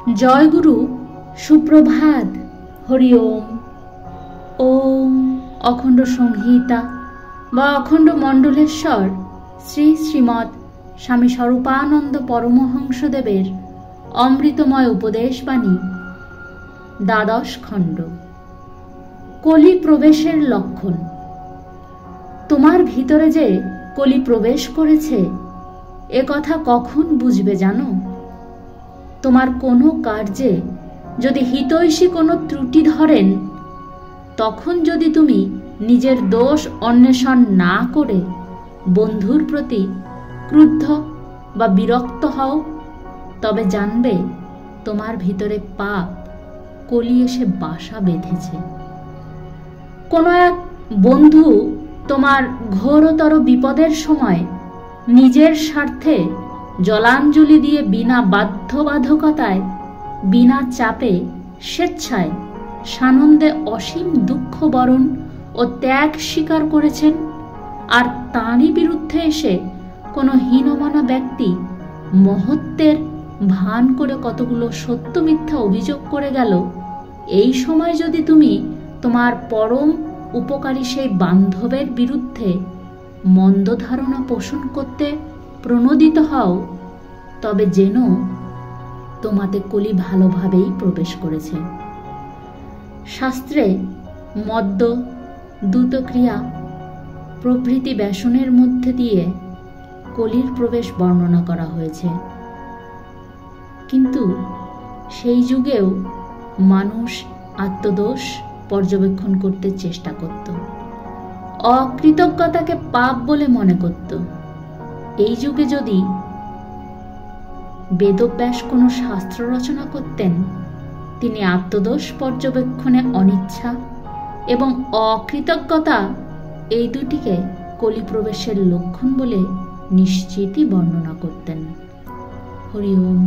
জয় গুরু, সুপ্রভাত। হরি ওম। ওম অখণ্ড সংহিতা বা অখণ্ড মণ্ডলেশ্বর শ্রী শ্রীমৎ স্বামী স্বরূপানন্দ পরমহংসদেবের অমৃতময় উপদেশবাণী, দ্বাদশ খণ্ড। কলি প্রবেশের লক্ষণ। তোমার ভিতরে যে কলি প্রবেশ করেছে এ কথা কখন বুঝবে জানো? তোমার কোনো কার্যে যদি হিতৈষী কোনো ত্রুটি ধরেন, তখন যদি তুমি নিজের দোষ অন্বেষণ না করে বন্ধুর প্রতি ক্রুদ্ধ বা বিরক্ত হও, তবে জানবে তোমার ভিতরে পাপ কলি এসে বাসা বেঁধেছে। কোনো এক বন্ধু তোমার ঘোরতর বিপদের সময় নিজের স্বার্থে জলাঞ্জলি দিয়ে বিনা বাধ্যবাধকতায়, বিনা চাপে, স্বেচ্ছায় সানন্দে অসীম দুঃখ বরণ ও ত্যাগ স্বীকার করেছেন। আর তাঁরই বিরুদ্ধে এসে কোনো হীনমনা ব্যক্তি মহত্বের ভান করে কতগুলো সত্য মিথ্যা অভিযোগ করে গেল, এই সময় যদি তুমি তোমার পরম উপকারী সেই বান্ধবের বিরুদ্ধে মন্দ ধারণা পোষণ করতে প্রণোদিত হও, তবে যেন তোমাতে কলি ভালোভাবেই প্রবেশ করেছে। শাস্ত্রে মদ্য, দ্রুতক্রিয়া প্রভৃতি ব্যসনের মধ্যে দিয়ে কলির প্রবেশ বর্ণনা করা হয়েছে। কিন্তু সেই যুগেও মানুষ আত্মদোষ পর্যবেক্ষণ করতে চেষ্টা করত, অকৃতজ্ঞতাকে পাপ বলে মনে করত। এই যুগে যদি বেদব্যাস কোনো শাস্ত্র রচনা করতেন, তিনি আত্মদোষ পর্যবেক্ষণে অনিচ্ছা এবং অকৃতজ্ঞতা এই দুটিকে কলি প্রবেশের লক্ষণ বলে নিশ্চিতই বর্ণনা করতেন। হরি ওম।